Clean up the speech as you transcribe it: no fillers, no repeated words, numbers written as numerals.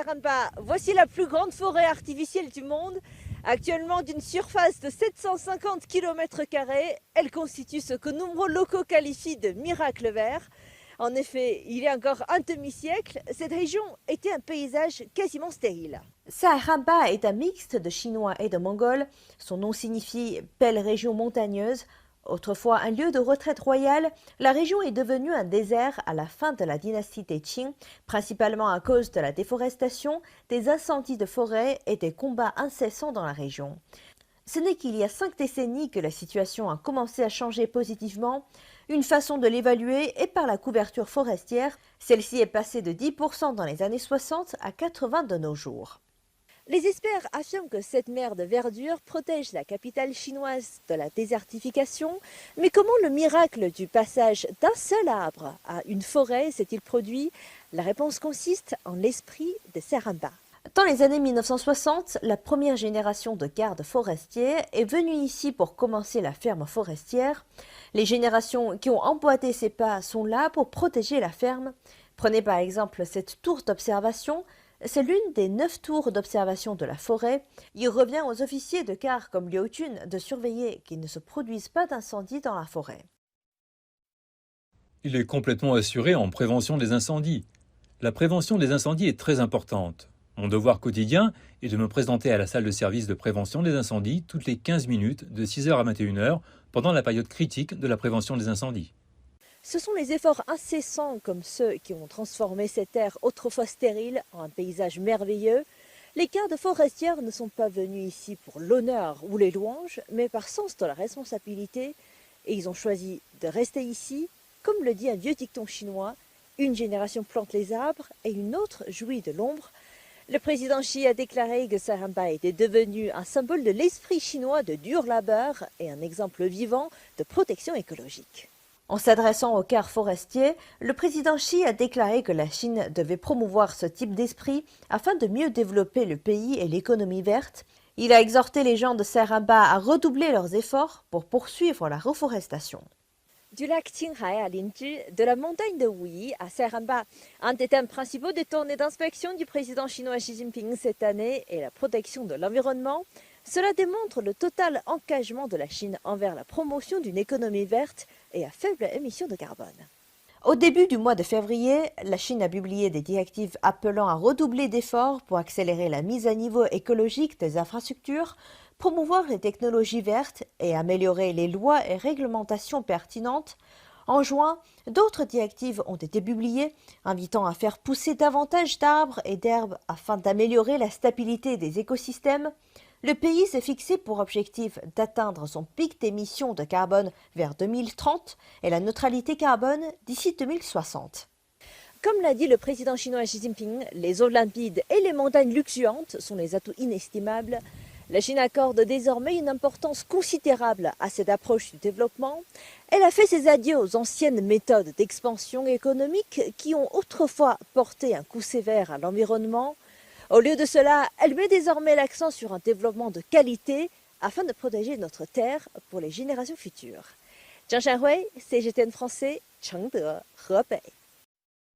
Seremba, voici la plus grande forêt artificielle du monde. Actuellement d'une surface de 750 km², elle constitue ce que nombreux locaux qualifient de miracle vert. En effet, il y a encore un demi-siècle, cette région était un paysage quasiment stérile. Seremba est un mixte de chinois et de mongols. Son nom signifie belle région montagneuse. Autrefois un lieu de retraite royale, la région est devenue un désert à la fin de la dynastie des Qing, principalement à cause de la déforestation, des incendies de forêt et des combats incessants dans la région. Ce n'est qu'il y a 5 décennies que la situation a commencé à changer positivement. Une façon de l'évaluer est par la couverture forestière. Celle-ci est passée de 10% dans les années 60 à 80% de nos jours. Les experts affirment que cette mer de verdure protège la capitale chinoise de la désertification. Mais comment le miracle du passage d'un seul arbre à une forêt s'est-il produit? La réponse consiste en l'esprit de Seremba. Dans les années 1960, la première génération de gardes forestiers est venue ici pour commencer la ferme forestière. Les générations qui ont emboîté ces pas sont là pour protéger la ferme. Prenez par exemple cette tour d'observation. C'est l'une des 9 tours d'observation de la forêt. Il revient aux officiers de quart comme Liu Chun de surveiller qu'il ne se produise pas d'incendie dans la forêt. Il est complètement assuré en prévention des incendies. La prévention des incendies est très importante. Mon devoir quotidien est de me présenter à la salle de service de prévention des incendies toutes les 15 minutes de 6h à 21h pendant la période critique de la prévention des incendies. Ce sont les efforts incessants comme ceux qui ont transformé cette terre autrefois stérile en un paysage merveilleux. Les gardes forestières ne sont pas venus ici pour l'honneur ou les louanges, mais par sens de la responsabilité. Et ils ont choisi de rester ici, comme le dit un vieux dicton chinois, une génération plante les arbres et une autre jouit de l'ombre. Le président Xi a déclaré que Seremba était devenu un symbole de l'esprit chinois de dur labeur et un exemple vivant de protection écologique. En s'adressant aux quarts forestiers, le président Xi a déclaré que la Chine devait promouvoir ce type d'esprit afin de mieux développer le pays et l'économie verte. Il a exhorté les gens de Seremba à redoubler leurs efforts pour poursuivre la reforestation. Du lac Qinghai à Linzhi, de la montagne de Wuyi à Seremba, un des thèmes principaux des tournées d'inspection du président chinois Xi Jinping cette année est la protection de l'environnement. Cela démontre le total engagement de la Chine envers la promotion d'une économie verte et à faible émission de carbone. Au début du mois de février, la Chine a publié des directives appelant à redoubler d'efforts pour accélérer la mise à niveau écologique des infrastructures, promouvoir les technologies vertes et améliorer les lois et réglementations pertinentes. En juin, d'autres directives ont été publiées, invitant à faire pousser davantage d'arbres et d'herbes afin d'améliorer la stabilité des écosystèmes. Le pays s'est fixé pour objectif d'atteindre son pic d'émissions de carbone vers 2030 et la neutralité carbone d'ici 2060. Comme l'a dit le président chinois Xi Jinping, les eaux limpides et les montagnes luxuantes sont les atouts inestimables. La Chine accorde désormais une importance considérable à cette approche du développement. Elle a fait ses adieux aux anciennes méthodes d'expansion économique qui ont autrefois porté un coup sévère à l'environnement. Au lieu de cela, elle met désormais l'accent sur un développement de qualité afin de protéger notre terre pour les générations futures. Zhang Shanhui, CGTN français, Chengde, Hebei.